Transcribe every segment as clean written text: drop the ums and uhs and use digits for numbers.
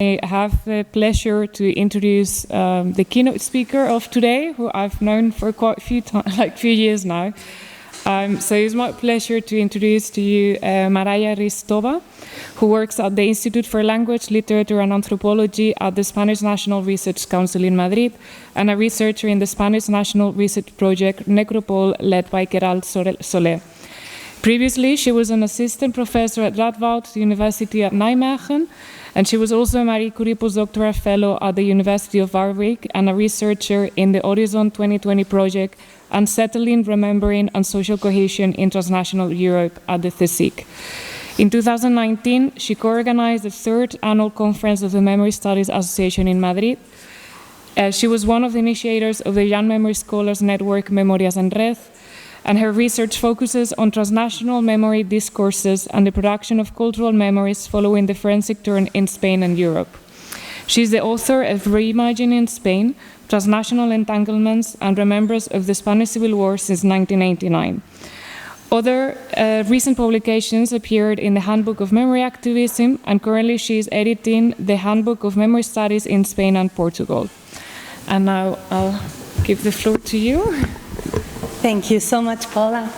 I have the pleasure to introduce the keynote speaker of today, who I've known for quite a few years now. So it's my pleasure to introduce to you Marije Hristova, who works at the Institute for Language, Literature and Anthropology at the Spanish National Research Council in Madrid, and a researcher in the Spanish National Research Project Necropol, led by Queralt Soler. Previously, she was an assistant professor at Radboud University at Nijmegen, and she was also a Marie Curie postdoctoral fellow at the University of Warwick and a researcher in the Horizon 2020 project Unsettling, Remembering and Social Cohesion in Transnational Europe at the CSIC. In 2019, she co-organized the third annual conference of the Memory Studies Association in Madrid. She was one of the initiators of the Young Memory Scholars Network Memorias en Red, and her research focuses on transnational memory discourses and the production of cultural memories following the forensic turn in Spain and Europe. She is the author of Reimagining Spain, Transnational Entanglements and Remembrance of the Spanish Civil War since 1989. Other recent publications appeared in the Handbook of Memory Activism, and currently she is editing the Handbook of Memory Studies in Spain and Portugal. And now I'll give the floor to you. Thank you so much, Paula.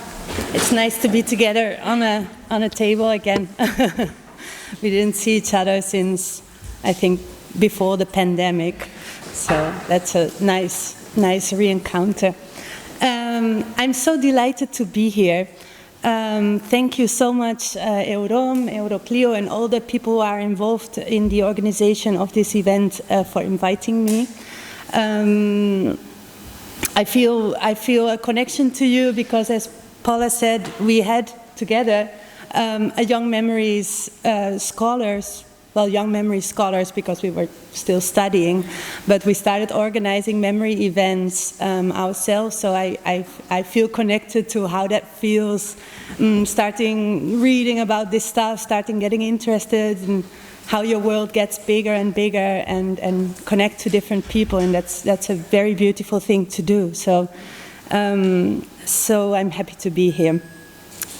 It's nice to be together on a table again. We didn't see each other since, I think, before the pandemic. So that's a nice re-encounter. I'm so delighted to be here. Thank you so much, Eurom, Euroclio, and all the people who are involved in the organization of this event for inviting me. I feel a connection to you because, as Paula said, we had together a young memories scholars. Well, young memory scholars because we were still studying, but we started organizing memory events ourselves, so I feel connected to how that feels, starting reading about this stuff, starting getting interested in how your world gets bigger and bigger and connect to different people, and that's a very beautiful thing to do. So I'm happy to be here.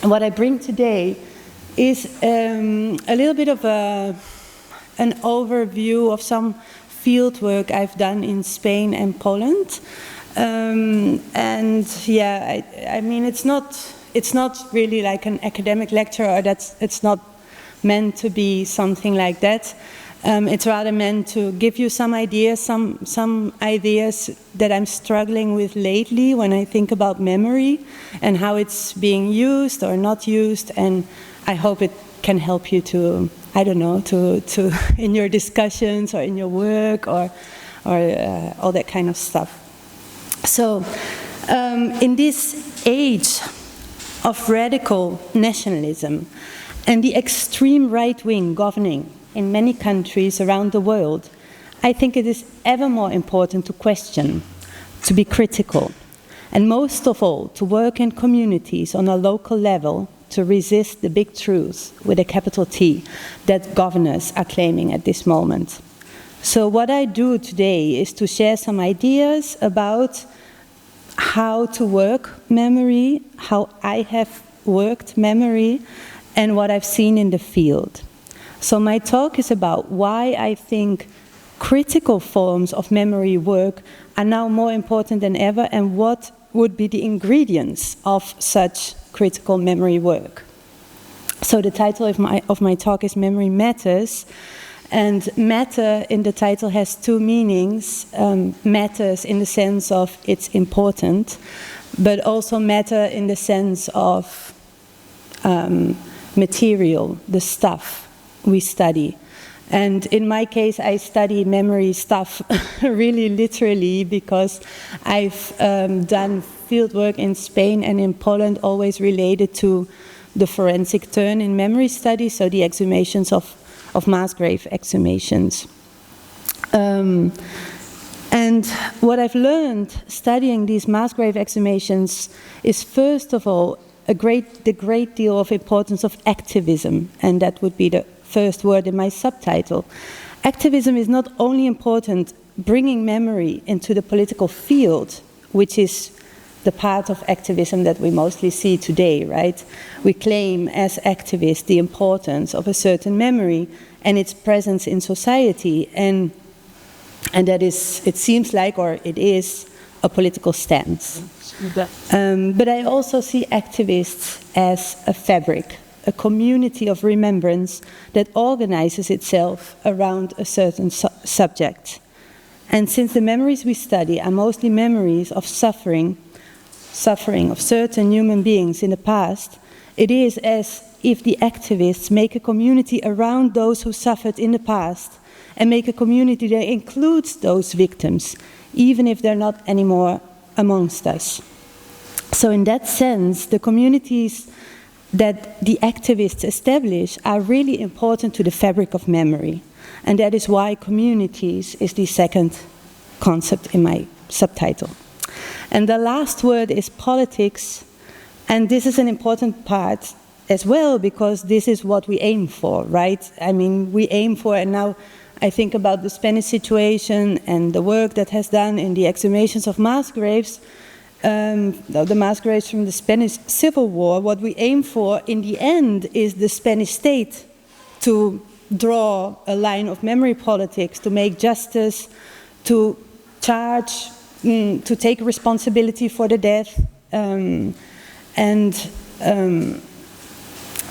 And what I bring today is a little bit of an overview of some field work I've done in Spain and Poland. And yeah, I mean, it's not really like an academic lecture, or it's not meant to be something like that. It's rather meant to give you some ideas, some ideas that I'm struggling with lately when I think about memory and how it's being used or not used, and I hope it can help you to, I don't know, to in your discussions or in your work or all that kind of stuff. So in this age of radical nationalism and the extreme right wing governing in many countries around the world, I think it is ever more important to question, to be critical, and most of all to work in communities on a local level to resist the big truths, with a capital T, that governors are claiming at this moment. So what I do today is to share some ideas about how to work memory, how I have worked memory, and what I've seen in the field. So my talk is about why I think critical forms of memory work are now more important than ever, and what would be the ingredients of such critical memory work. So the title of my talk is Memory Matters, and matter in the title has two meanings. Matters in the sense of it's important, but also matter in the sense of material, the stuff we study. And in my case, I study memory stuff really literally, because I've done fieldwork in Spain and in Poland, always related to the forensic turn in memory studies, so the exhumations of mass grave exhumations. And what I've learned studying these mass grave exhumations is, first of all, the great deal of importance of activism, and that would be the first word in my subtitle. Activism is not only important bringing memory into the political field, which is the part of activism that we mostly see today, right? We claim as activists the importance of a certain memory, and its presence in society, and that is, it seems like, or it is, a political stance. But I also see activists as a fabric, a community of remembrance that organizes itself around a certain subject. And since the memories we study are mostly memories of suffering of certain human beings in the past, it is as if the activists make a community around those who suffered in the past, and make a community that includes those victims, even if they're not anymore amongst us. So in that sense, the communities that the activists establish are really important to the fabric of memory. And that is why communities is the second concept in my subtitle. And the last word is politics, and this is an important part as well, because this is what we aim for, right? I mean, we aim for, and now I think about the Spanish situation and the work that has done in the exhumations of mass graves, the mass graves from the Spanish Civil War. What we aim for in the end is the Spanish state to draw a line of memory politics, to make justice, to charge, to take responsibility for the death,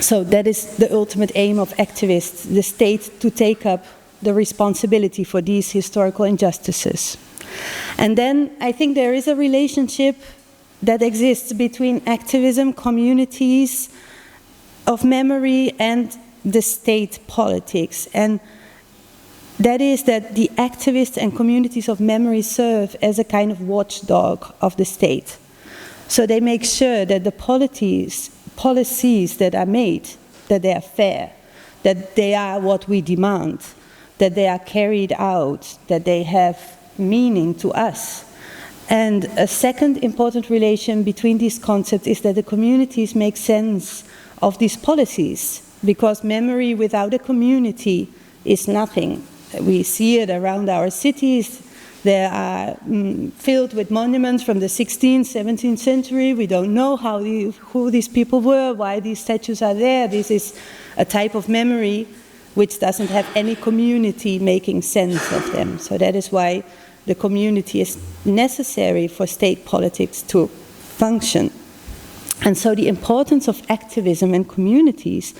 so that is the ultimate aim of activists, the state to take up the responsibility for these historical injustices. And then I think there is a relationship that exists between activism, communities of memory, and the state politics. And that is that the activists and communities of memory serve as a kind of watchdog of the state. So they make sure that the policies that are made, that they are fair, that they are what we demand, that they are carried out, that they have meaning to us. And a second important relation between these concepts is that the communities make sense of these policies, because memory without a community is nothing. We see it around our cities. They are filled with monuments from the 16th, 17th century. We don't know who these people were, why these statues are there. This is a type of memory which doesn't have any community making sense of them. So that is why the community is necessary for state politics to function. And so the importance of activism and communities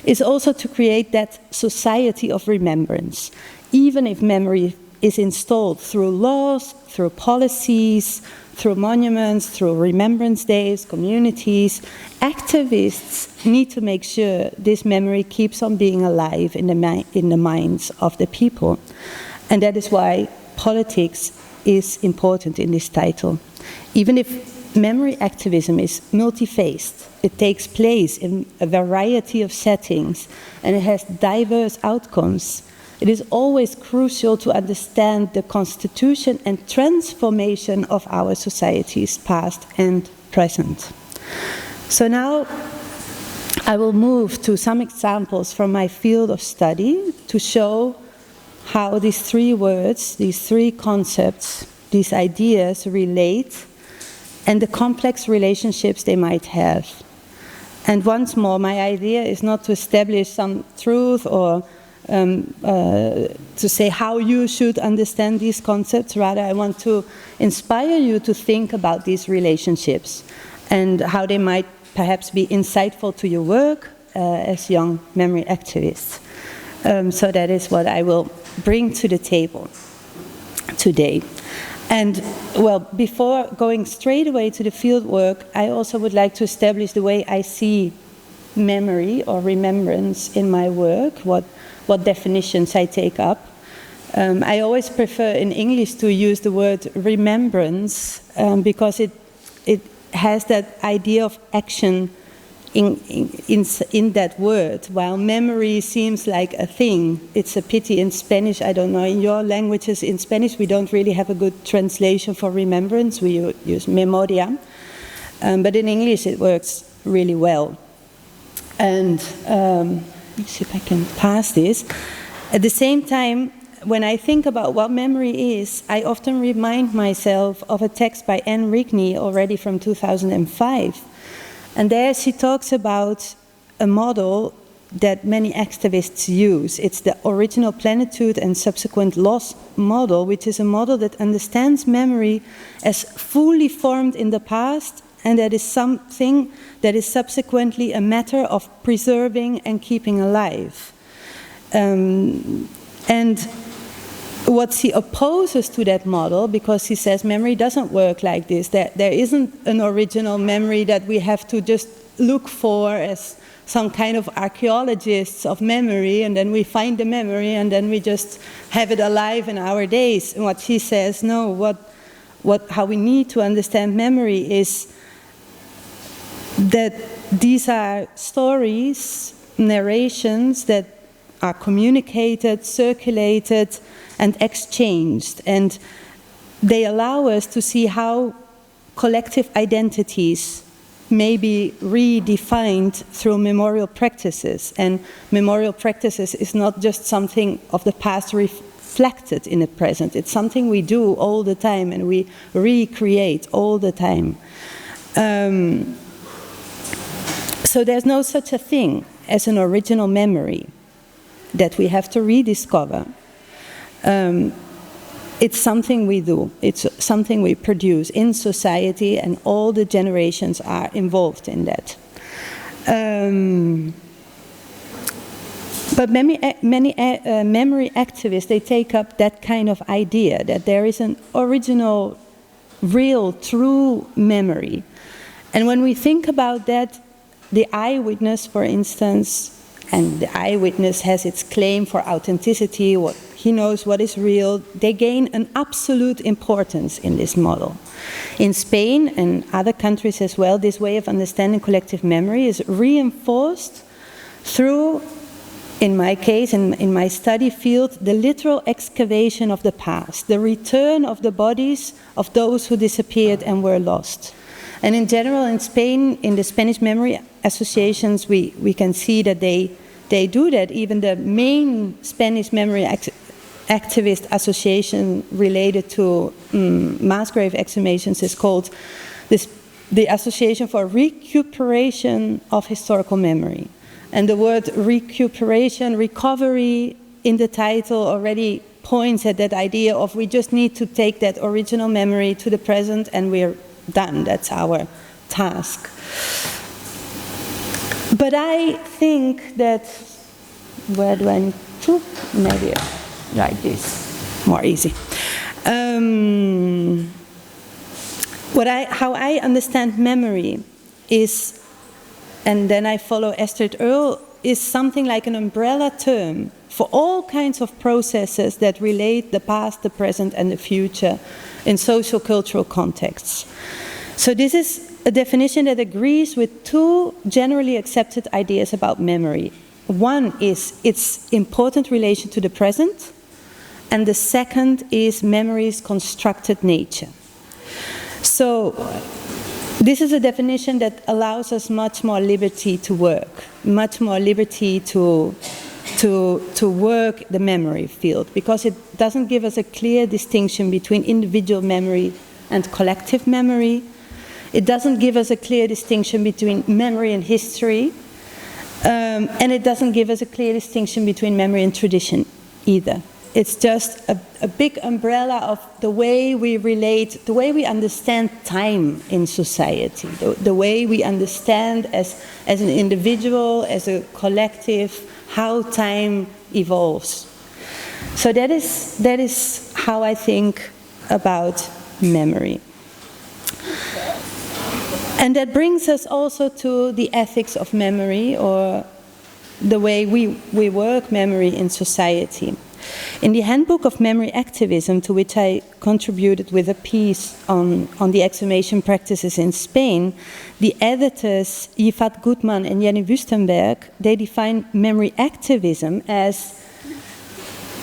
is also to create that society of remembrance. Even if memory is installed through laws, through policies, through monuments, through remembrance days, communities, activists need to make sure this memory keeps on being alive in the minds of the people. And that is why politics is important in this title. Even if memory activism is multi-faced, it takes place in a variety of settings, and it has diverse outcomes, it is always crucial to understand the constitution and transformation of our societies, past and present. So now I will move to some examples from my field of study to show how these three words, these three concepts, these ideas relate, and the complex relationships they might have. And once more, my idea is not to establish some truth or to say how you should understand these concepts. Rather, I want to inspire you to think about these relationships and how they might perhaps be insightful to your work as young memory activists. So that is what I will bring to the table today. And well, before going straight away to the field work, I also would like to establish the way I see memory or remembrance in my work, what definitions I take up. I always prefer in English to use the word remembrance because it has that idea of action in that word, while memory seems like a thing. It's a pity in Spanish, I don't know, in your languages, in Spanish we don't really have a good translation for remembrance, we use memoria, but in English it works really well. And let me see if I can pass this. At the same time, when I think about what memory is, I often remind myself of a text by Anne Rigney, already from 2005. And there she talks about a model that many activists use. It's the original plenitude and subsequent loss model, which is a model that understands memory as fully formed in the past, and that is something that is subsequently a matter of preserving and keeping alive. And what he opposes to that model, because he says memory doesn't work like this, that there isn't an original memory that we have to just look for as some kind of archaeologists of memory, and then we find the memory and then we just have it alive in our days. And what he says, no, how we need to understand memory is that these are stories, narrations that are communicated, circulated, and exchanged, and they allow us to see how collective identities may be redefined through memorial practices. And memorial practices is not just something of the past reflected in the present, it's something we do all the time and we recreate all the time. So there's no such a thing as an original memory that we have to rediscover. It's something we do, it's something we produce in society, and all the generations are involved in that. But many memory activists, they take up that kind of idea, that there is an original, real, true memory. And when we think about that, the eyewitness, for instance, and the eyewitness has its claim for authenticity, he knows what is real, they gain an absolute importance in this model. In Spain and other countries as well, this way of understanding collective memory is reinforced through, in my case, in my study field, the literal excavation of the past, the return of the bodies of those who disappeared and were lost. And in general, in Spain, in the Spanish memory associations, we can see that they do that. Even the main Spanish memory activist association related to mass grave exhumations is called the Association for Recuperation of Historical Memory. And the word recuperation, recovery in the title already points at that idea of we just need to take that original memory to the present and we're done. That's our task. But I think that, where do I need to? Maybe like this, more easy. How I understand memory is, and then I follow Esther Earle, is something like an umbrella term for all kinds of processes that relate the past, the present, and the future in social cultural contexts. So this is a definition that agrees with two generally accepted ideas about memory. One is its important relation to the present, and the second is memory's constructed nature. So this is a definition that allows us much more liberty to work, much more liberty to work the memory field, because it doesn't give us a clear distinction between individual memory and collective memory. It doesn't give us a clear distinction between memory and history, and it doesn't give us a clear distinction between memory and tradition either. It's just a big umbrella of the way we relate, the way we understand time in society, the way we understand as an individual, as a collective, how time evolves. So that is how I think about memory. And that brings us also to the ethics of memory, or the way we work memory in society. In the Handbook of Memory Activism, to which I contributed with a piece on the exhumation practices in Spain, the editors Yifat Gutman and Jenny Wüstenberg, they define memory activism as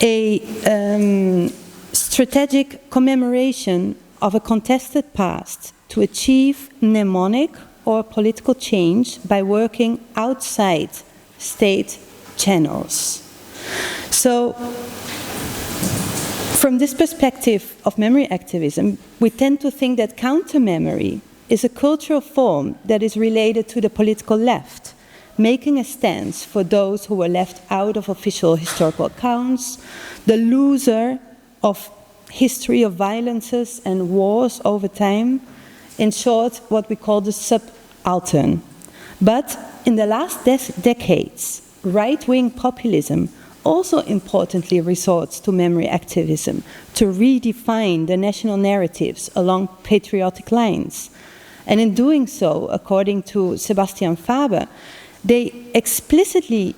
a strategic commemoration of a contested past to achieve mnemonic or political change by working outside state channels. So, from this perspective of memory activism, we tend to think that counter-memory is a cultural form that is related to the political left, making a stance for those who were left out of official historical accounts, the loser of history of violences and wars over time, in short, what we call the subaltern. But in the last decades, right-wing populism also importantly resorts to memory activism to redefine the national narratives along patriotic lines. And in doing so, according to Sebastian Faber, they explicitly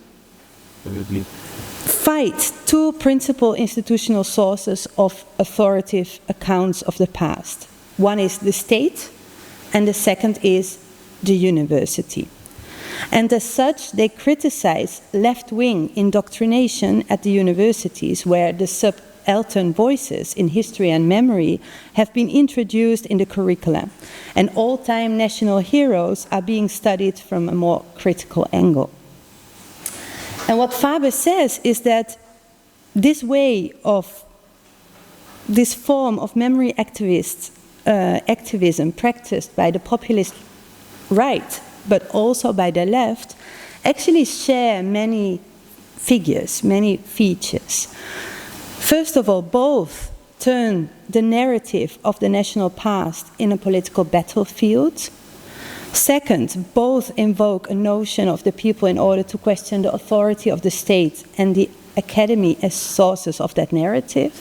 fight two principal institutional sources of authoritative accounts of the past. One is the state, and the second is the university. And as such, they criticize left-wing indoctrination at the universities, where the subaltern voices in history and memory have been introduced in the curricula, and all-time national heroes are being studied from a more critical angle. And what Faber says is that this form of memory activism practiced by the populist right, but also by the left, actually share many figures, many features. First of all, both turn the narrative of the national past in a political battlefield. Second, both invoke a notion of the people in order to question the authority of the state and the academy as sources of that narrative.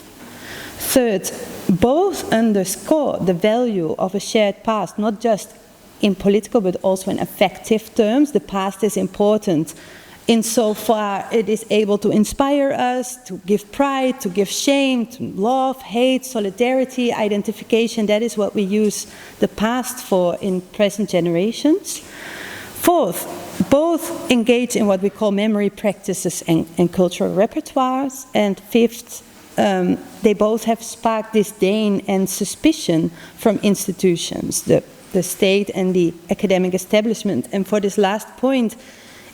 Third, both underscore the value of a shared past, not just in political but also in affective terms. The past is important insofar it is able to inspire us, to give pride, to give shame, to love, hate, solidarity, identification. That is what we use the past for in present generations. Fourth, both engage in what we call memory practices and cultural repertoires. And fifth, they both have sparked disdain and suspicion from institutions, the state and the academic establishment. And for this last point,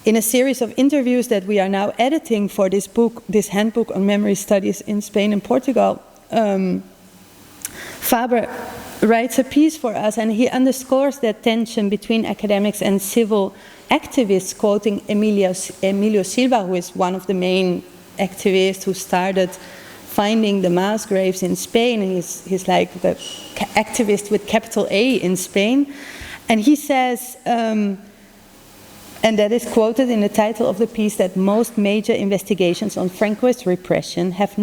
in a series of interviews that we are now editing for this book, this handbook on memory studies in Spain and Portugal, Faber writes a piece for us, and he underscores that tension between academics and civil activists, quoting Emilio Silva, who is one of the main activists who started finding the mass graves in Spain, and he's like the activist with capital A in Spain. And he says, and that is quoted in the title of the piece, that most major investigations on Francoist repression have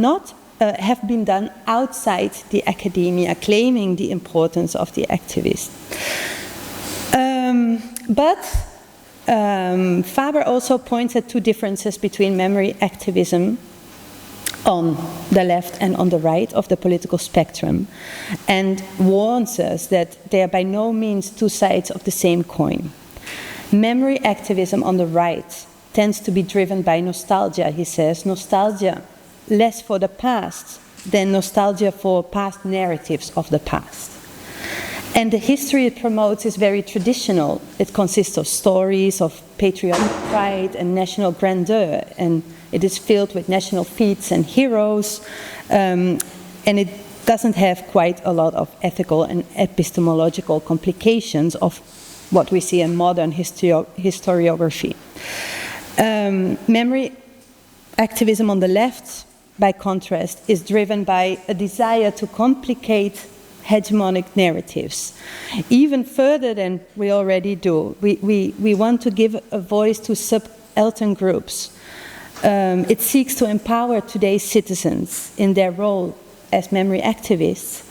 been done outside the academia, claiming the importance of the activist. Faber also points at two differences between memory activism on the left and on the right of the political spectrum, and warns us that they are by no means two sides of the same coin. Memory activism on the right tends to be driven by nostalgia, he says, nostalgia less for the past than nostalgia for past narratives of the past. And the history it promotes is very traditional. It consists of stories of patriotic pride and national grandeur, and it is filled with national feats and heroes, and it doesn't have quite a lot of ethical and epistemological complications of what we see in modern historiography. Memory activism on the left, by contrast, is driven by a desire to complicate hegemonic narratives, even further than we already do. We want to give a voice to subaltern groups. It seeks to empower today's citizens in their role as memory activists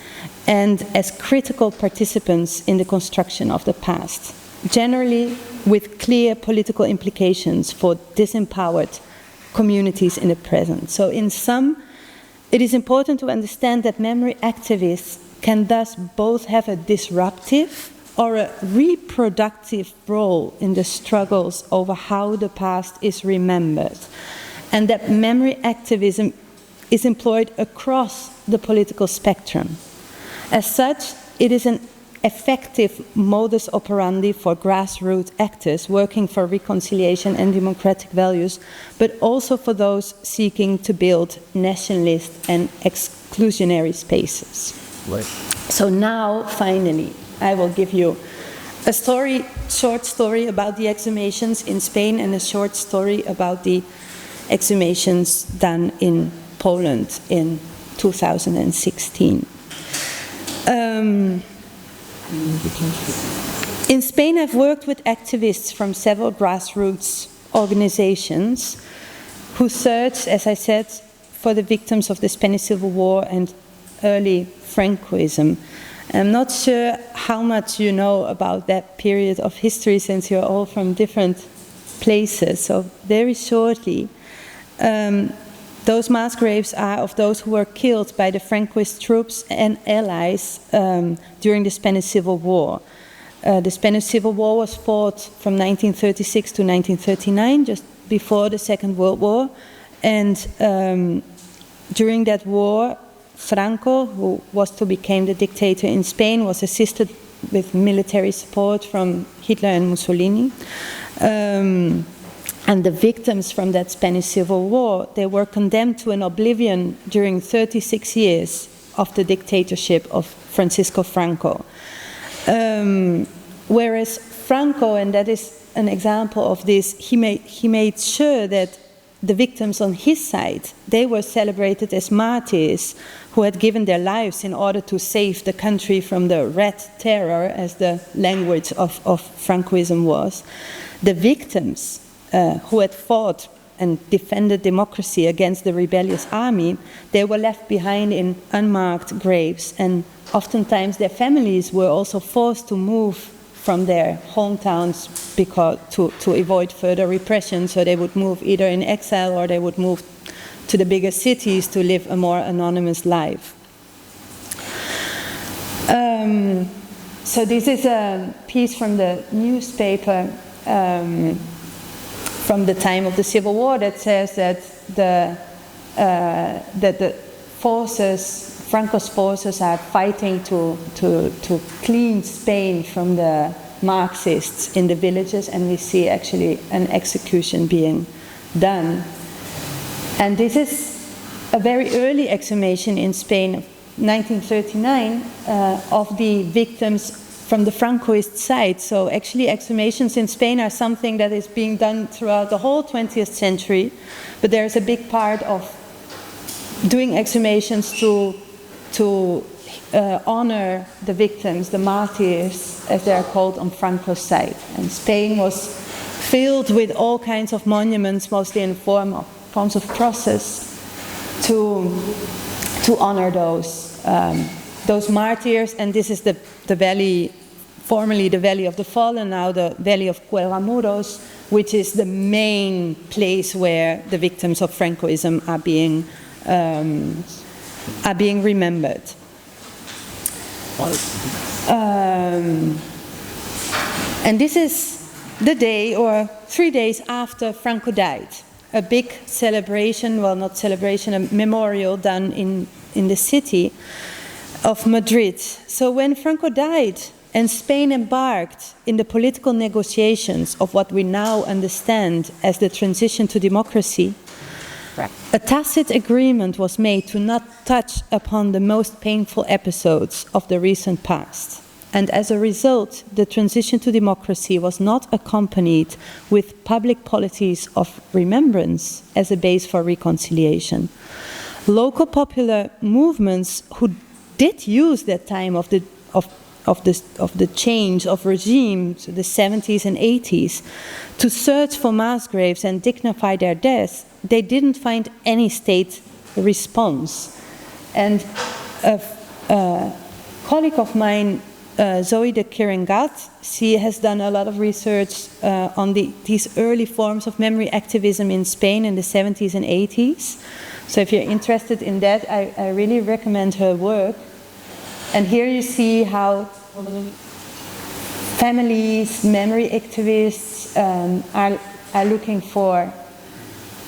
and as critical participants in the construction of the past, generally with clear political implications for disempowered communities in the present. So in sum, it is important to understand that memory activists can thus both have a disruptive or a reproductive role in the struggles over how the past is remembered, and that memory activism is employed across the political spectrum. As such, it is an effective modus operandi for grassroots actors working for reconciliation and democratic values, but also for those seeking to build nationalist and exclusionary spaces. Right. So now, finally, I will give you a short story about the exhumations in Spain and a short story about the exhumations done in Poland in 2016. In Spain, I've worked with activists from several grassroots organizations who searched, as I said, for the victims of the Spanish Civil War and early Francoism. I'm not sure how much you know about that period of history, since you're all from different places. So very shortly, those mass graves are of those who were killed by the Francoist troops and allies during the Spanish Civil War. The Spanish Civil War was fought from 1936 to 1939, just before the Second World War. And during that war, Franco, who was to become the dictator in Spain, was assisted with military support from Hitler and Mussolini. And the victims from that Spanish Civil War, they were condemned to an oblivion during 36 years of the dictatorship of Francisco Franco. Whereas Franco, and that is an example of this, he made sure that the victims on his side, they were celebrated as martyrs who had given their lives in order to save the country from the Red Terror, as the language of Francoism was. The victims who had fought and defended democracy against the rebellious army, they were left behind in unmarked graves, and oftentimes their families were also forced to move from their hometowns because to avoid further repression. So they would move either in exile or they would move to the bigger cities to live a more anonymous life. So this is a piece from the newspaper from the time of the Civil War that says that the forces, Franco's forces, are fighting to clean Spain from the Marxists in the villages, and we see actually an execution being done. And this is a very early exhumation in Spain, 1939, of the victims from the Francoist side. So actually exhumations in Spain are something that is being done throughout the whole 20th century, but there's a big part of doing exhumations to honor the victims, the martyrs, as they are called, on Franco's side. And Spain was filled with all kinds of monuments, mostly in forms of crosses, to honor those martyrs. And this is the valley, formerly the Valley of the Fallen, now the Valley of Cuelgamuros, which is the main place where the victims of Francoism are being remembered. And this is the day, or 3 days after Franco died. A big celebration, well, not celebration, a memorial done in the city of Madrid. So when Franco died and Spain embarked in the political negotiations of what we now understand as the transition to democracy, a tacit agreement was made to not touch upon the most painful episodes of the recent past. And as a result, the transition to democracy was not accompanied with public policies of remembrance as a base for reconciliation. Local popular movements who did use that time of the change of regime, so the 70s and 80s, to search for mass graves and dignify their deaths, they didn't find any state response. And a colleague of mine, Zoe de Kerengat, she has done a lot of research on these early forms of memory activism in Spain in the 70s and 80s. So if you're interested in that, I really recommend her work. And here you see how families, memory activists are looking for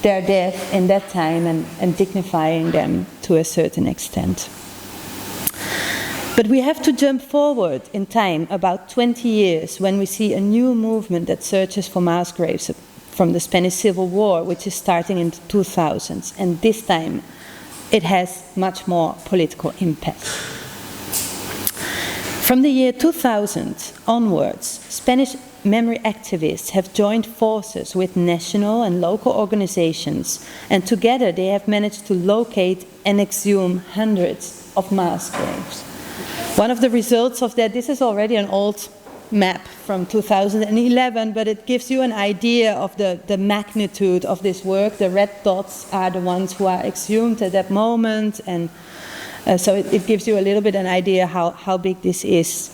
their death in that time and dignifying them to a certain extent. But we have to jump forward in time about 20 years when we see a new movement that searches for mass graves from the Spanish Civil War, which is starting in the 2000s. And this time it has much more political impact. From the year 2000 onwards, Spanish memory activists have joined forces with national and local organizations, and together they have managed to locate and exhume hundreds of mass graves. One of the results of that, this is already an old map from 2011, but it gives you an idea of the magnitude of this work. The red dots are the ones who are exhumed at that moment, and so it gives you a little bit an idea how big this is.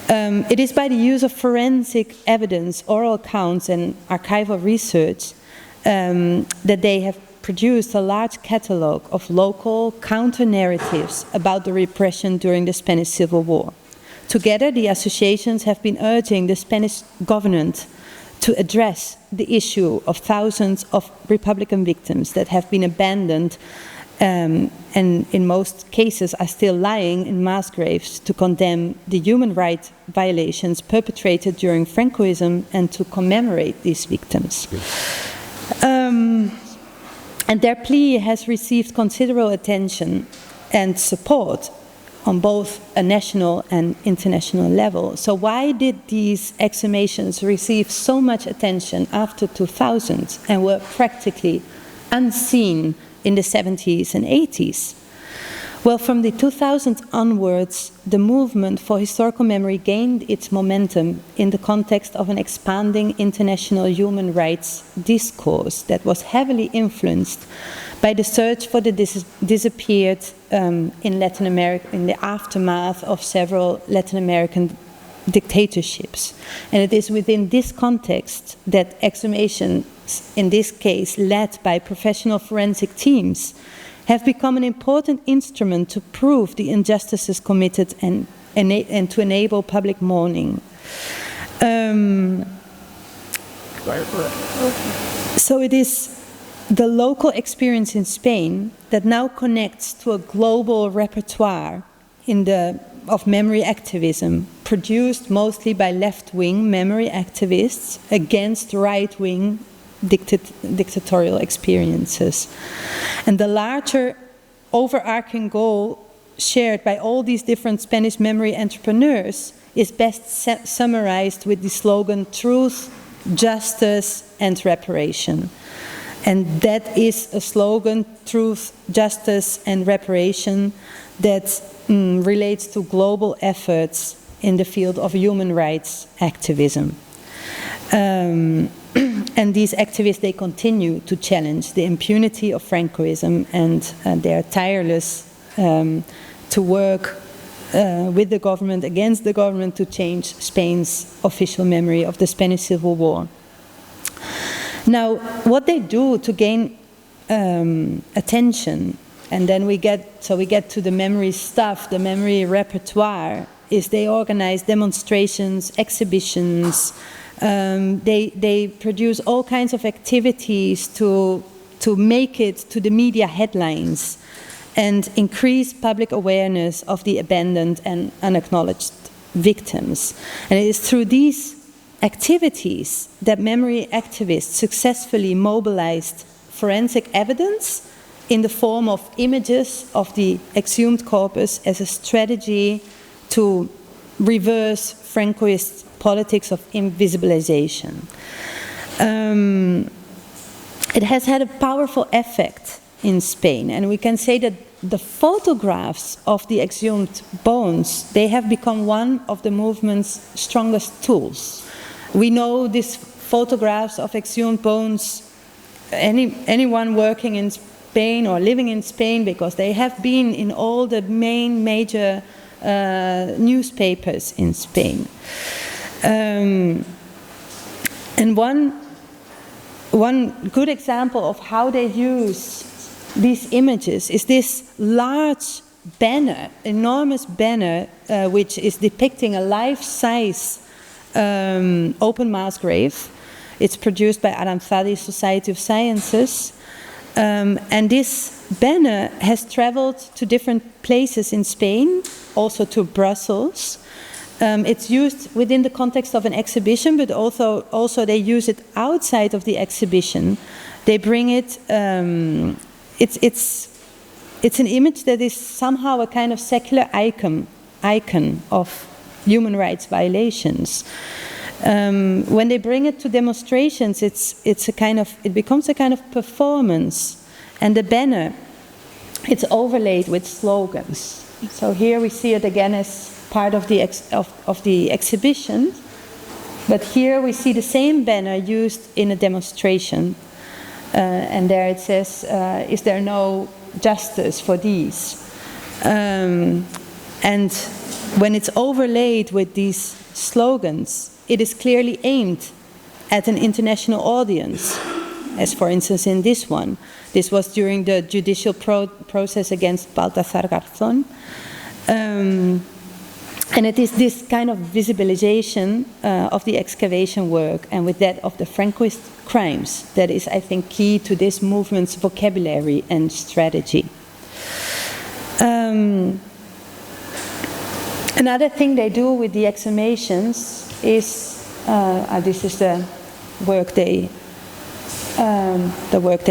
It is by the use of forensic evidence, oral accounts, and archival research that they have produced a large catalogue of local counter-narratives about the repression during the Spanish Civil War. Together, the associations have been urging the Spanish government to address the issue of thousands of Republican victims that have been abandoned and in most cases are still lying in mass graves, to condemn the human rights violations perpetrated during Francoism and to commemorate these victims. And their plea has received considerable attention and support on both a national and international level. So why did these exhumations receive so much attention after 2000 and were practically unseen in the 70s and 80s? Well, from the 2000s onwards, the movement for historical memory gained its momentum in the context of an expanding international human rights discourse that was heavily influenced by the search for the disappeared in Latin America, in the aftermath of several Latin American dictatorships. And it is within this context that exhumations, in this case led by professional forensic teams, have become an important instrument to prove the injustices committed and to enable public mourning. So it is the local experience in Spain that now connects to a global repertoire of memory activism, produced mostly by left-wing memory activists against right-wing dictatorial experiences. And the larger overarching goal shared by all these different Spanish memory entrepreneurs is best summarized with the slogan truth, justice, and reparation. And that is a slogan, truth, justice, and reparation, that relates to global efforts in the field of human rights activism. And these activists, they continue to challenge the impunity of Francoism, and they are tireless to work with the government, against the government, to change Spain's official memory of the Spanish Civil War. Now, what they do to gain attention, and then we get to the memory stuff, the memory repertoire, is they organize demonstrations, exhibitions. They produce all kinds of activities to make it to the media headlines and increase public awareness of the abandoned and unacknowledged victims. And it is through these activities that memory activists successfully mobilized forensic evidence in the form of images of the exhumed corpus as a strategy to reverse Francoist politics of invisibilization. It has had a powerful effect in Spain, and we can say that the photographs of the exhumed bones, they have become one of the movement's strongest tools. We know these photographs of exhumed bones, anyone working in Spain or living in Spain, because they have been in all the major newspapers in Spain. And one good example of how they use these images is this large banner, enormous banner, which is depicting a life-size open mass grave. It's produced by Aranzadi's Society of Sciences. And this banner has traveled to different places in Spain, also to Brussels. It's used within the context of an exhibition, but also they use it outside of the exhibition. They bring it, it's an image that is somehow a kind of secular icon icon of human rights violations. When they bring it to demonstrations, it becomes a kind of performance, and the banner, it's overlaid with slogans. So here we see it again as part of the exhibition, but here we see the same banner used in a demonstration, and there it says, "Is there no justice for these?" And when it's overlaid with these slogans, it is clearly aimed at an international audience, as for instance in this one. This was during the judicial process against Baltasar Garzón. And it is this kind of visibilization of the excavation work, and with that of the Franquist crimes, that is, I think, key to this movement's vocabulary and strategy. Another thing they do with the exhumations is, this is the work they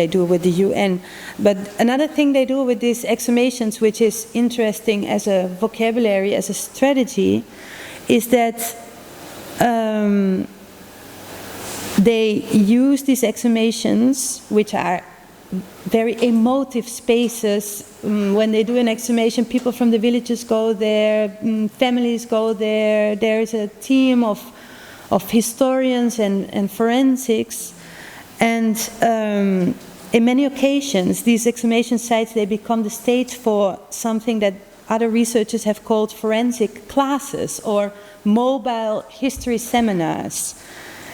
do with the UN. But another thing they do with these exhumations, which is interesting as a vocabulary, as a strategy, is that they use these exhumations, which are very emotive spaces. When they do an exhumation, people from the villages go there, families go there. There is a team of historians and forensics. And in many occasions, these exhumation sites, they become the stage for something that other researchers have called forensic classes or mobile history seminars.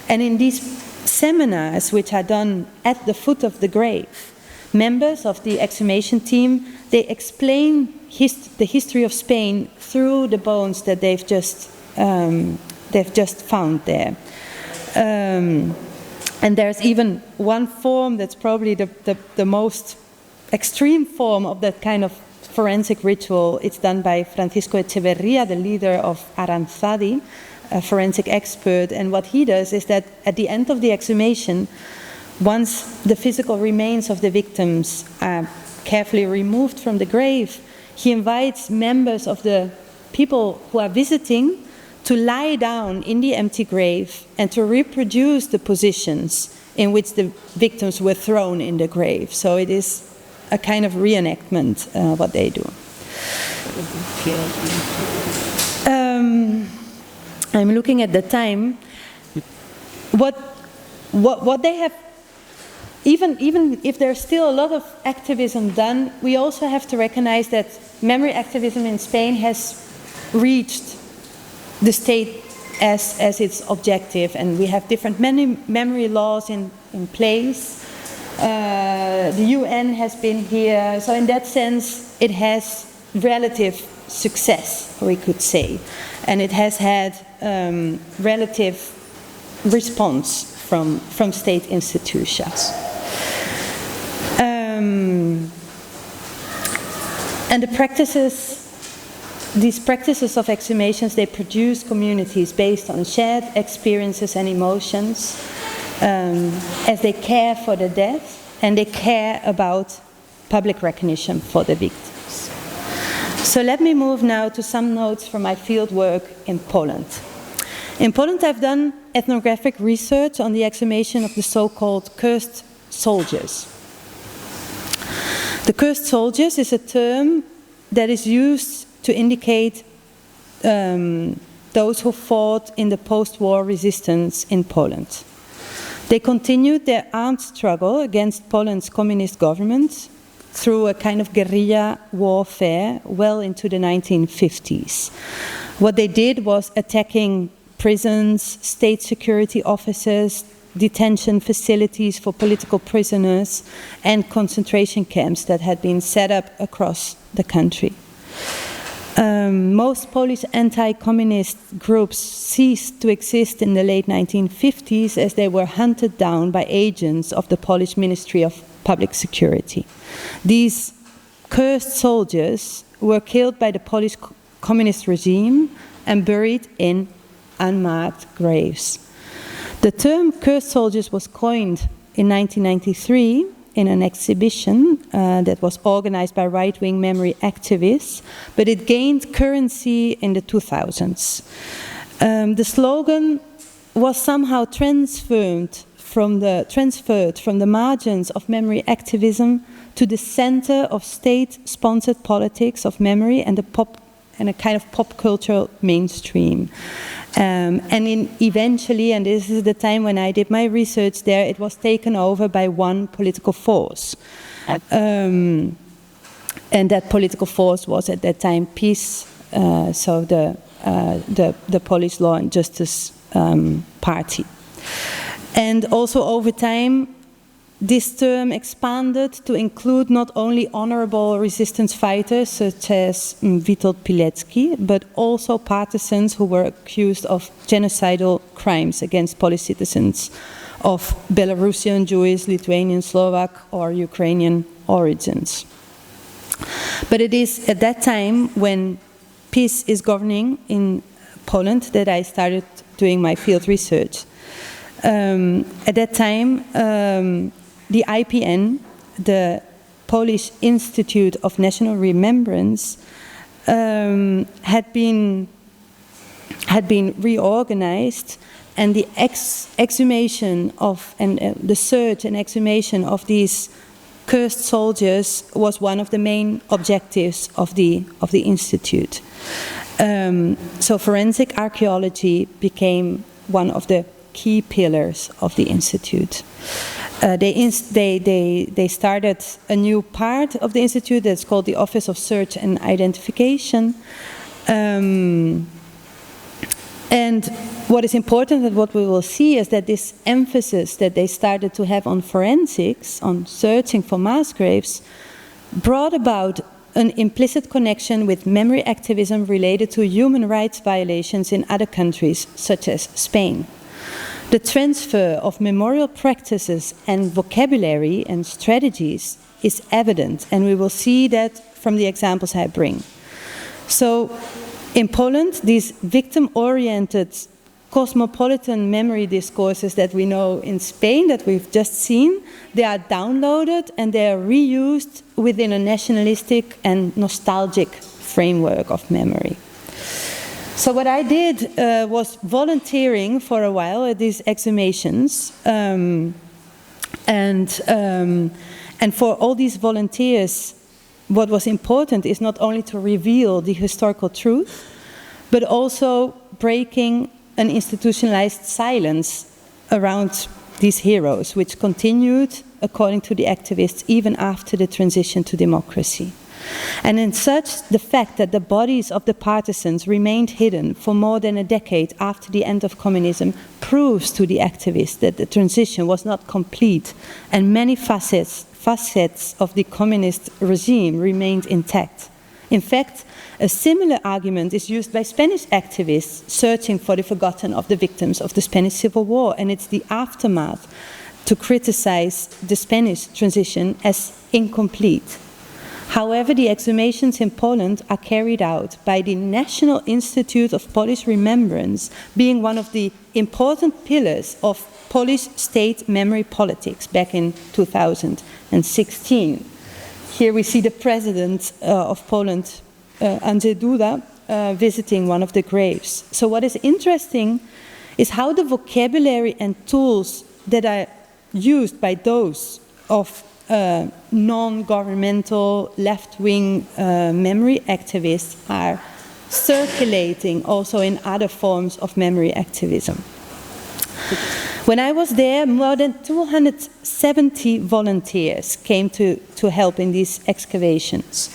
And in these seminars, which are done at the foot of the grave, members of the exhumation team, they explain the history of Spain through the bones that they've just found there. And there's even one form that's probably the most extreme form of that kind of forensic ritual. It's done by Francisco Echeverría, the leader of Aranzadi, a forensic expert. And what he does is that at the end of the exhumation, once the physical remains of the victims are carefully removed from the grave, he invites members of the people who are visiting to lie down in the empty grave and to reproduce the positions in which the victims were thrown in the grave. So it is a kind of reenactment, what they do. I'm looking at the time. What they have, even if there's still a lot of activism done, we also have to recognize that memory activism in Spain has reached the state as its objective, and we have different memory laws in place. The UN has been here, so in that sense it has relative success, we could say, and it has had relative response from state institutions. And these practices of exhumations, they produce communities based on shared experiences and emotions, as they care for the dead and they care about public recognition for the victims. So let me move now to some notes from my field work in Poland. In Poland, I've done ethnographic research on the exhumation of the so-called cursed soldiers. The cursed soldiers is a term that is used to indicate those who fought in the post-war resistance in Poland. They continued their armed struggle against Poland's communist government through a kind of guerrilla warfare well into the 1950s. What they did was attacking prisons, state security offices, detention facilities for political prisoners, and concentration camps that had been set up across the country. Most Polish anti-communist groups ceased to exist in the late 1950s as they were hunted down by agents of the Polish Ministry of Public Security. These cursed soldiers were killed by the Polish communist regime and buried in unmarked graves. The term cursed soldiers was coined in 1993 in an exhibition that was organized by right-wing memory activists, but it gained currency in the 2000s. The slogan was somehow transferred from the margins of memory activism to the center of state-sponsored politics of memory and a kind of pop cultural mainstream. Eventually, and this is the time when I did my research there, it was taken over by one political force. And that political force was at that time PiS, so the Polish Law and Justice Party. And also over time, this term expanded to include not only honorable resistance fighters such as Witold Pilecki, but also partisans who were accused of genocidal crimes against Polish citizens of Belarusian, Jewish, Lithuanian, Slovak, or Ukrainian origins. But it is at that time when PiS is governing in Poland that I started doing my field research. At that time, the IPN, the Polish Institute of National Remembrance, had been reorganized, and the exhumation of the search and exhumation of these cursed soldiers was one of the main objectives of the institute. So forensic archaeology became one of the key pillars of the institute. They started a new part of the institute that's called the Office of Search and Identification. And what is important and what we will see is that this emphasis that they started to have on forensics, on searching for mass graves, brought about an implicit connection with memory activism related to human rights violations in other countries, such as Spain. The transfer of memorial practices and vocabulary and strategies is evident, and we will see that from the examples I bring. So, in Poland, these victim-oriented cosmopolitan memory discourses that we know in Spain, that we've just seen, they are downloaded and they are reused within a nationalistic and nostalgic framework of memory. So what I did was volunteering for a while at these exhumations, and for all these volunteers, what was important is not only to reveal the historical truth, but also breaking an institutionalized silence around these heroes, which continued, according to the activists, even after the transition to democracy. And in such, the fact that the bodies of the partisans remained hidden for more than a decade after the end of communism proves to the activists that the transition was not complete and many facets of the communist regime remained intact. In fact, a similar argument is used by Spanish activists searching for the forgotten of the victims of the Spanish Civil War, and it's the aftermath to criticize the Spanish transition as incomplete. However, the exhumations in Poland are carried out by the National Institute of Polish Remembrance, being one of the important pillars of Polish state memory politics back in 2016. Here we see the president of Poland, Andrzej Duda, visiting one of the graves. So what is interesting is how the vocabulary and tools that are used by those of non-governmental left-wing memory activists are circulating also in other forms of memory activism. When I was there, more than 270 volunteers came to help in these excavations.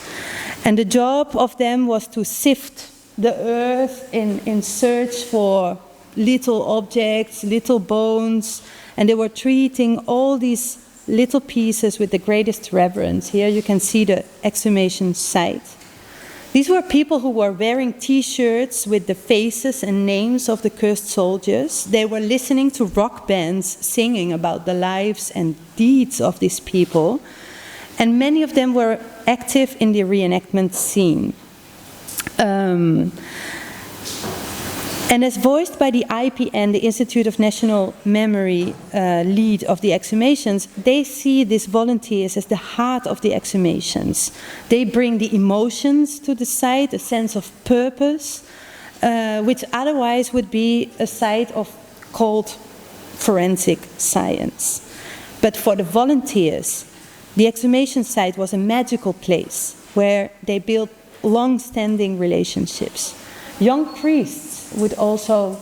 And the job of them was to sift the earth in search for little objects, little bones, and they were treating all these little pieces with the greatest reverence. Here you can see the exhumation site. These were people who were wearing T-shirts with the faces and names of the cursed soldiers. They were listening to rock bands singing about the lives and deeds of these people. And many of them were active in the reenactment scene. And as voiced by the IPN, the Institute of National Memory lead of the exhumations, they see these volunteers as the heart of the exhumations. They bring the emotions to the site, a sense of purpose, which otherwise would be a site of cold forensic science. But for the volunteers, the exhumation site was a magical place where they built long-standing relationships. Young priests would also,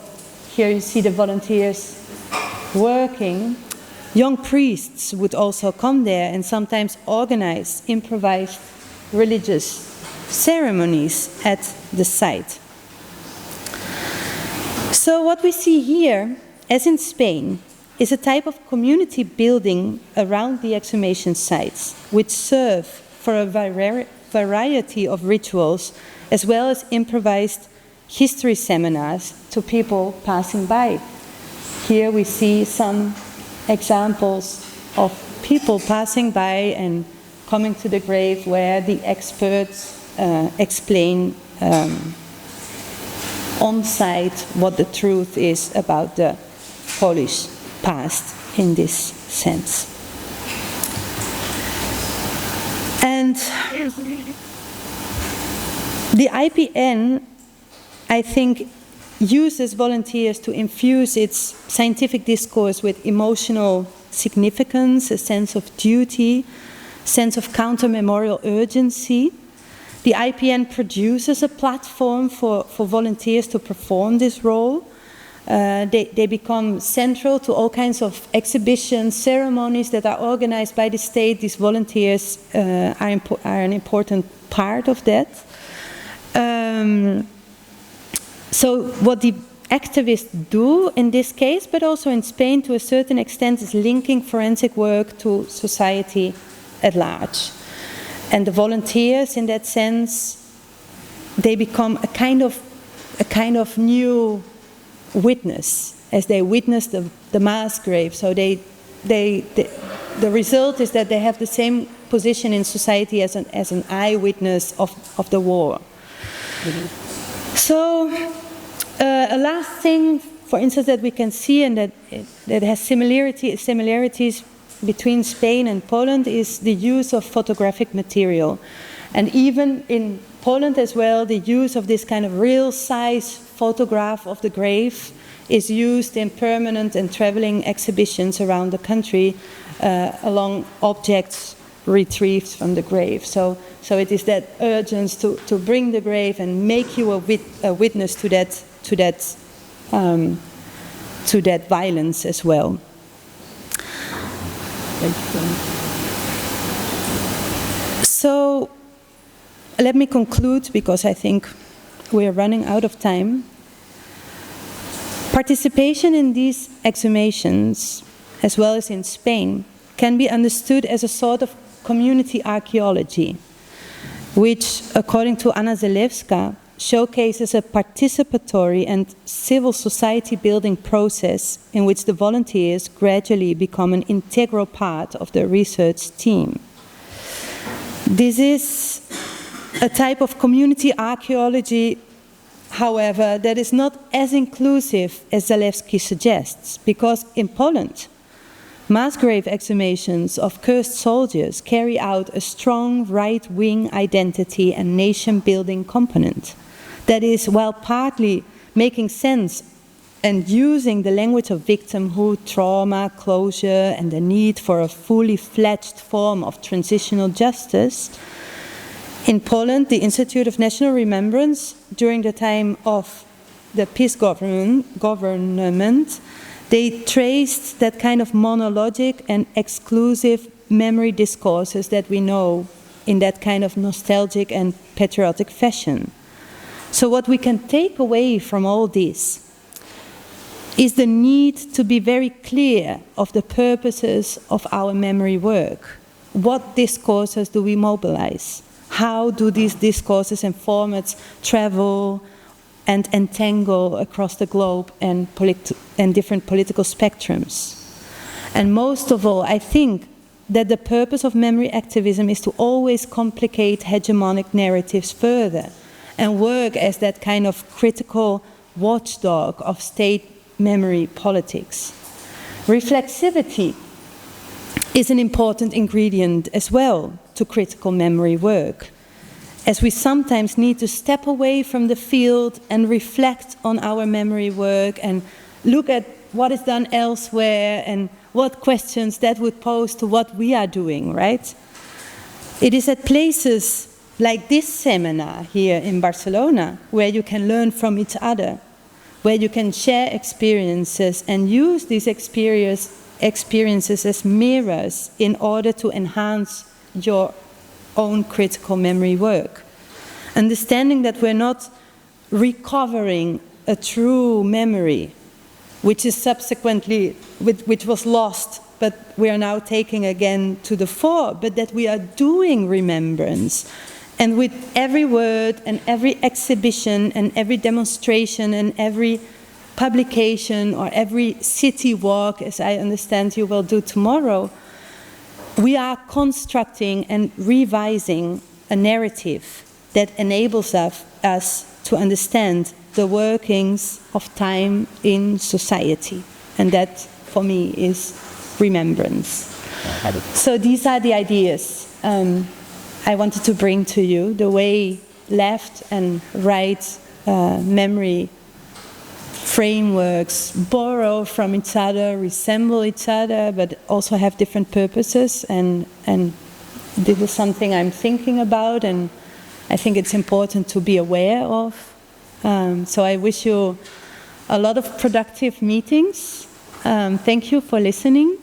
here you see the volunteers working, young priests would also come there and sometimes organize improvised religious ceremonies at the site. So what we see here, as in Spain, is a type of community building around the exhumation sites, which serve for a variety of rituals, as well as improvised history seminars to people passing by. Here we see some examples of people passing by and coming to the grave where the experts explain on site what the truth is about the Polish past in this sense. And the IPN, I think, uses volunteers to infuse its scientific discourse with emotional significance, a sense of duty, sense of counter-memorial urgency. The IPN produces a platform for volunteers to perform this role. They become central to all kinds of exhibitions, ceremonies that are organized by the state. These volunteers are an important part of that. So what the activists do in this case, but also in Spain to a certain extent, is linking forensic work to society at large. And the volunteers, in that sense, they become a kind of new witness as they witness the mass grave. So the result is that they have the same position in society as an eyewitness of the war. Mm-hmm. So. A last thing, for instance, that we can see and that has similarities between Spain and Poland is the use of photographic material. And even in Poland as well, the use of this kind of real-size photograph of the grave is used in permanent and traveling exhibitions around the country along objects retrieved from the grave. So it is that urgence to bring the grave and make you a witness to that violence as well. So let me conclude, because I think we are running out of time. Participation in these exhumations, as well as in Spain, can be understood as a sort of community archaeology, which, according to Anna Zalewska, showcases a participatory and civil society building process in which the volunteers gradually become an integral part of the research team. This is a type of community archaeology, however, that is not as inclusive as Zalewski suggests, because in Poland, mass grave exhumations of cursed soldiers carry out a strong right-wing identity and nation-building component. That is, while partly making sense and using the language of victimhood, trauma, closure, and the need for a fully fledged form of transitional justice, in Poland, the Institute of National Remembrance, during the time of the peace government, they traced that kind of monologic and exclusive memory discourses that we know in that kind of nostalgic and patriotic fashion. So what we can take away from all this is the need to be very clear of the purposes of our memory work. What discourses do we mobilize? How do these discourses and formats travel and entangle across the globe and different political spectrums? And most of all, I think that the purpose of memory activism is to always complicate hegemonic narratives further and work as that kind of critical watchdog of state memory politics. Reflexivity is an important ingredient as well to critical memory work, as we sometimes need to step away from the field and reflect on our memory work and look at what is done elsewhere and what questions that would pose to what we are doing, right? It is at places like this seminar here in Barcelona where you can learn from each other, where you can share experiences and use these experiences as mirrors in order to enhance your own critical memory work. Understanding that we're not recovering a true memory, which is subsequently, which was lost, but we are now taking again to the fore, but that we are doing remembrance. And with every word and every exhibition and every demonstration and every publication or every city walk, as I understand you will do tomorrow, we are constructing and revising a narrative that enables us to understand the workings of time in society. And that, for me, is remembrance. So these are the ideas I wanted to bring to you, the way left and right memory frameworks borrow from each other, resemble each other, but also have different purposes. And this is something I'm thinking about, and I think it's important to be aware of. So I wish you a lot of productive meetings. Thank you for listening.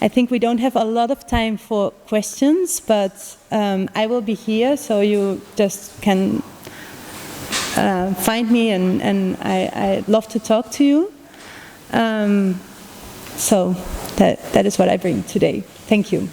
I think we don't have a lot of time for questions, but I will be here, so you just can find me, and I'd love to talk to you. So that is what I bring today. Thank you.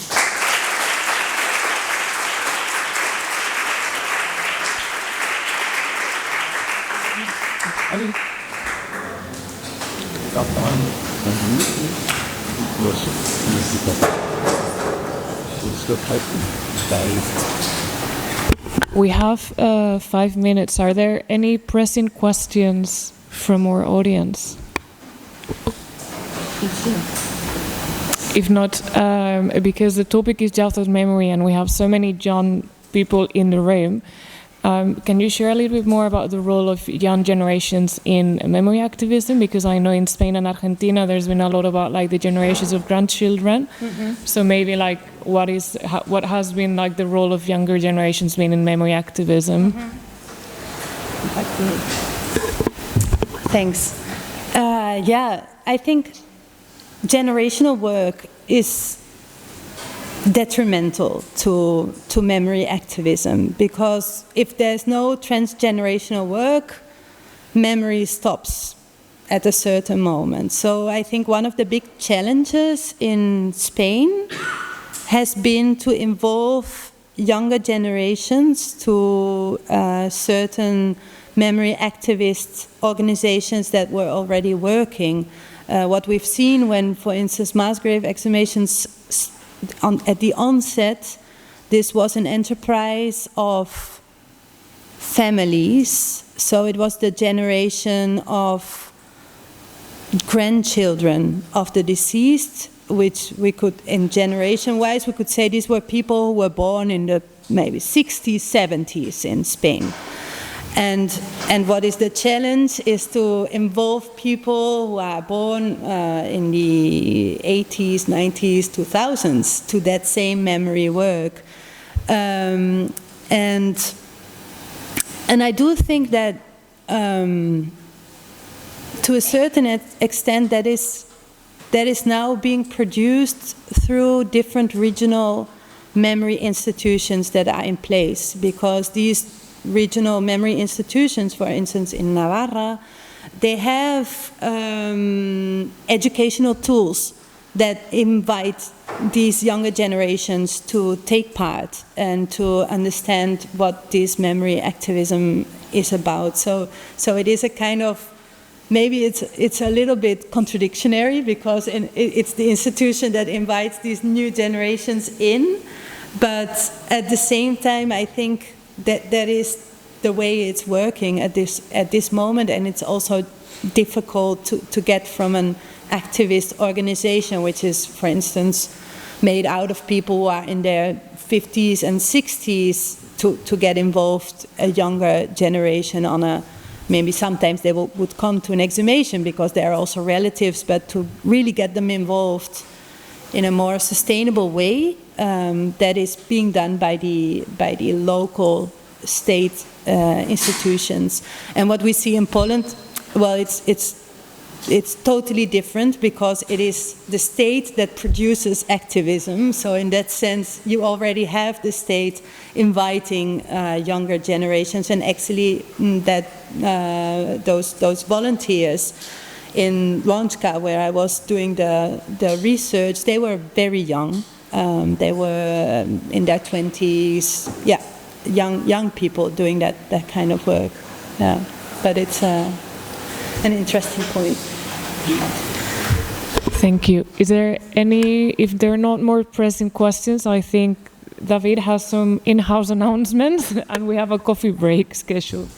We have 5 minutes. Are there any pressing questions from our audience? If not, because the topic is childhood memory and we have so many young people in the room, can you share a little bit more about the role of young generations in memory activism? Because I know in Spain and Argentina there's been a lot about like the generations of grandchildren. Mm-hmm. So maybe like what has been like the role of younger generations been in memory activism? Mm-hmm. Thanks. Yeah, I think generational work is detrimental to memory activism, because if there's no transgenerational work, memory stops at a certain moment. So I think one of the big challenges in Spain has been to involve younger generations to certain memory activist organizations that were already working. What we've seen when, for instance, mass grave exhumations at the onset, this was an enterprise of families, so it was the generation of grandchildren of the deceased, which we could, in generation-wise, we could say these were people who were born in the maybe 60s, 70s in Spain. And what is the challenge is to involve people who are born in the 80s, 90s, 2000s to that same memory work. And I do think that to a certain extent that is now being produced through different regional memory institutions that are in place, because these regional memory institutions, for instance in Navarra, they have educational tools that invite these younger generations to take part and to understand what this memory activism is about. So it is a kind of, maybe it's a little bit contradictory, because it's the institution that invites these new generations in, but at the same time I think that there is the way it's working at this moment, and it's also difficult to get from an activist organization, which is, for instance, made out of people who are in their 50s and 60s, to get involved a younger generation on a, maybe sometimes they would come to an exhumation because they are also relatives, but to really get them involved in a more sustainable way, that is being done by the local state institutions. And what we see in Poland, well, it's totally different, because it is the state that produces activism. So in that sense, you already have the state inviting younger generations, and actually that those volunteers in Łączka, where I was doing the research, they were very young. They were in their 20s, yeah, young people doing that kind of work. Yeah. But it's an interesting point. Thank you. Is there any, if there are not more pressing questions, I think David has some in-house announcements and we have a coffee break scheduled.